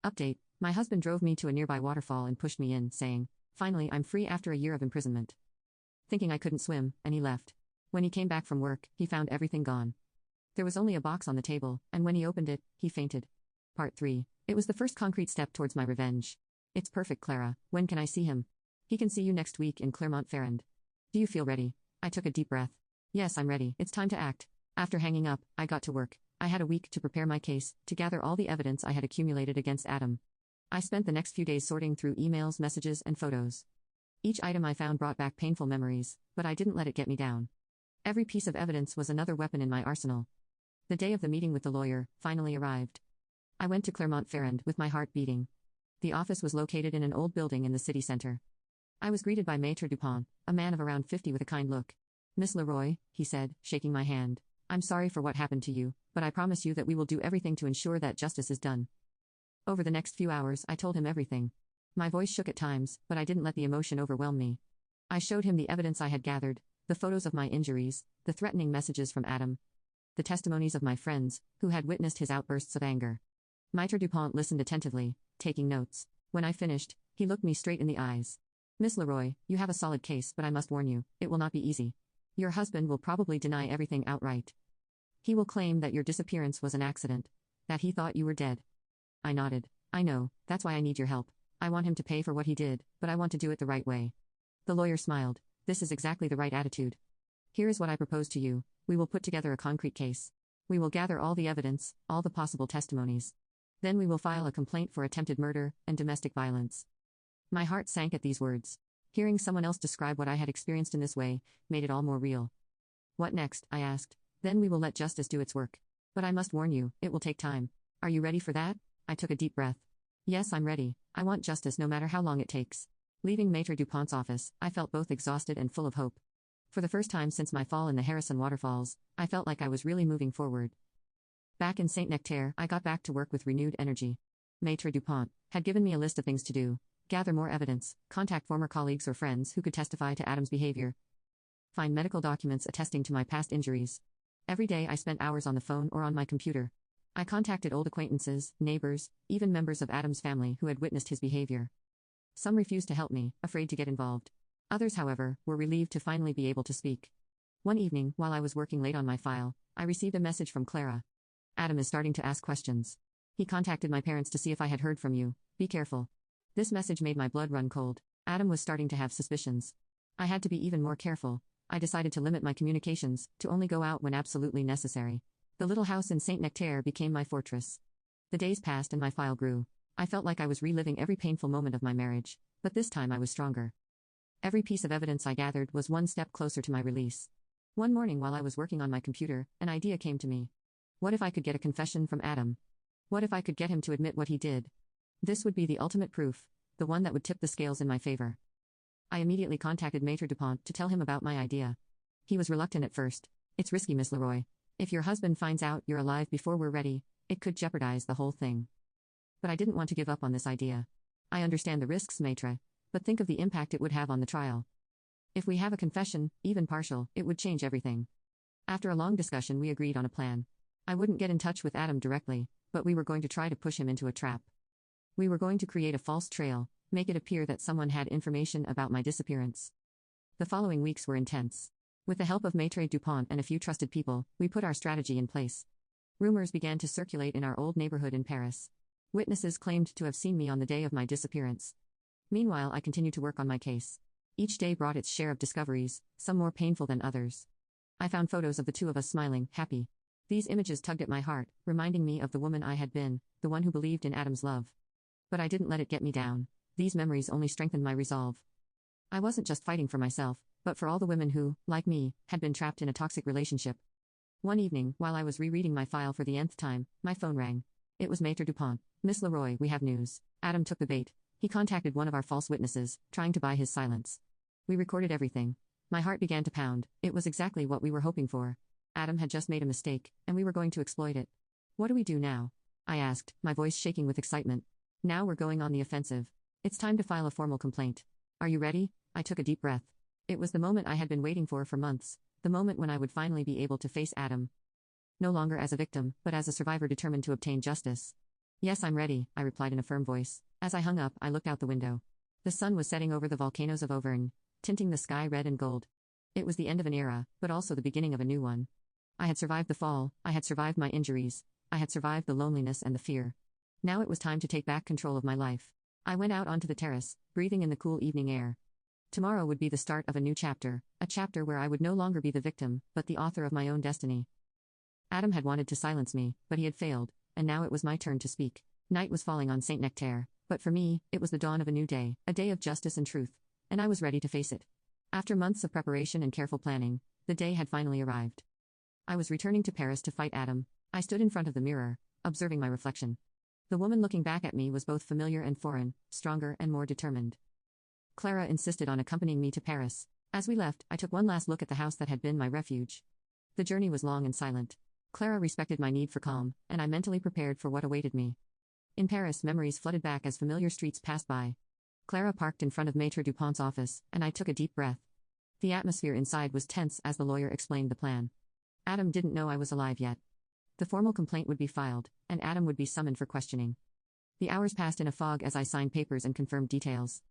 Update: my husband drove me to a nearby waterfall and pushed me in, saying, "Finally, I'm free after a year of imprisonment." Thinking I couldn't swim, and he left. When he came back from work, he found everything gone. There was only a box on the table, and when he opened it, he fainted. Part 3. It was the first concrete step towards my revenge. It's perfect, Clara. When can I see him? He can see you next week in Clermont-Ferrand. Do you feel ready? I took a deep breath. Yes, I'm ready. It's time to act. After hanging up, I got to work. I had a week to prepare my case, to gather all the evidence I had accumulated against Adam. I spent the next few days sorting through emails, messages, and photos. Each item I found brought back painful memories, but I didn't let it get me down. Every piece of evidence was another weapon in my arsenal. The day of the meeting with the lawyer finally arrived. I went to Clermont-Ferrand with my heart beating. The office was located in an old building in the city center. I was greeted by Maître Dupont, a man of around 50 with a kind look. "Miss Leroy," he said, shaking my hand, "I'm sorry for what happened to you, but I promise you that we will do everything to ensure that justice is done." Over the next few hours, I told him everything. My voice shook at times, but I didn't let the emotion overwhelm me. I showed him the evidence I had gathered, the photos of my injuries, the threatening messages from Adam, the testimonies of my friends, who had witnessed his outbursts of anger. Maître Dupont listened attentively, taking notes. When I finished, he looked me straight in the eyes. "Miss Leroy, you have a solid case, but I must warn you, it will not be easy. Your husband will probably deny everything outright. He will claim that your disappearance was an accident, that he thought you were dead." I nodded. "I know, that's why I need your help. I want him to pay for what he did, but I want to do it the right way." The lawyer smiled. "This is exactly the right attitude. Here is what I propose to you. We will put together a concrete case. We will gather all the evidence, all the possible testimonies. Then we will file a complaint for attempted murder and domestic violence." My heart sank at these words. Hearing someone else describe what I had experienced in this way made it all more real. "What next?" I asked. "Then we will let justice do its work. But I must warn you, it will take time. Are you ready for that?" I took a deep breath. "Yes, I'm ready. I want justice no matter how long it takes." Leaving Maître Dupont's office, I felt both exhausted and full of hope. For the first time since my fall in the Harrison waterfalls, I felt like I was really moving forward. Back in Saint-Nectaire, I got back to work with renewed energy. Maître Dupont had given me a list of things to do: gather more evidence, contact former colleagues or friends who could testify to Adam's behavior, find medical documents attesting to my past injuries. Every day I spent hours on the phone or on my computer. I contacted old acquaintances, neighbors, even members of Adam's family who had witnessed his behavior. Some refused to help me, afraid to get involved. Others, however, were relieved to finally be able to speak. One evening, while I was working late on my file, I received a message from Clara. "Adam is starting to ask questions. He contacted my parents to see if I had heard from you. Be careful." This message made my blood run cold. Adam was starting to have suspicions. I had to be even more careful. I decided to limit my communications, to only go out when absolutely necessary. The little house in Saint-Nectaire became my fortress. The days passed and my file grew. I felt like I was reliving every painful moment of my marriage, but this time I was stronger. Every piece of evidence I gathered was one step closer to my release. One morning while I was working on my computer, an idea came to me. What if I could get a confession from Adam? What if I could get him to admit what he did? This would be the ultimate proof, the one that would tip the scales in my favor. I immediately contacted Maître Dupont to tell him about my idea. He was reluctant at first. "It's risky, Miss Leroy. If your husband finds out you're alive before we're ready, it could jeopardize the whole thing." But I didn't want to give up on this idea. "I understand the risks, Maître, but think of the impact it would have on the trial. If we have a confession, even partial, it would change everything." After a long discussion, we agreed on a plan. I wouldn't get in touch with Adam directly, but we were going to try to push him into a trap. We were going to create a false trail, make it appear that someone had information about my disappearance. The following weeks were intense. With the help of Maître Dupont and a few trusted people, we put our strategy in place. Rumors began to circulate in our old neighborhood in Paris. Witnesses claimed to have seen me on the day of my disappearance. Meanwhile, I continued to work on my case. Each day brought its share of discoveries, some more painful than others. I found photos of the two of us smiling, happy. These images tugged at my heart, reminding me of the woman I had been, the one who believed in Adam's love. But I didn't let it get me down. These memories only strengthened my resolve. I wasn't just fighting for myself, but for all the women who, like me, had been trapped in a toxic relationship. One evening, while I was rereading my file for the nth time, my phone rang. It was Maître Dupont. "Miss Leroy, we have news. Adam took the bait. He contacted one of our false witnesses, trying to buy his silence. We recorded everything." My heart began to pound. It was exactly what we were hoping for. Adam had just made a mistake, and we were going to exploit it. "What do we do now?" I asked, my voice shaking with excitement. "Now we're going on the offensive. It's time to file a formal complaint. Are you ready?" I took a deep breath. It was the moment I had been waiting for months, the moment when I would finally be able to face Adam. No longer as a victim, but as a survivor determined to obtain justice. Yes, I'm ready, I replied in a firm voice. As I hung up, I looked out the window. The sun was setting over the volcanoes of Auvergne, tinting the sky red and gold. It was the end of an era, but also the beginning of a new one. I had survived the fall, I had survived my injuries, I had survived the loneliness and the fear. Now it was time to take back control of my life. I went out onto the terrace, breathing in the cool evening air. Tomorrow would be the start of a new chapter, a chapter where I would no longer be the victim, but the author of my own destiny. Adam had wanted to silence me, but he had failed, and now it was my turn to speak. Night was falling on Saint Nectaire, but for me, it was the dawn of a new day, a day of justice and truth, and I was ready to face it. After months of preparation and careful planning, the day had finally arrived. I was returning to Paris to fight Adam. I stood in front of the mirror, observing my reflection. The woman looking back at me was both familiar and foreign, stronger and more determined. Clara insisted on accompanying me to Paris. As we left, I took one last look at the house that had been my refuge. The journey was long and silent. Clara respected my need for calm, and I mentally prepared for what awaited me. In Paris, memories flooded back as familiar streets passed by. Clara parked in front of Maître Dupont's office, and I took a deep breath. The atmosphere inside was tense as the lawyer explained the plan. Adam didn't know I was alive yet. The formal complaint would be filed, and Adam would be summoned for questioning. The hours passed in a fog as I signed papers and confirmed details.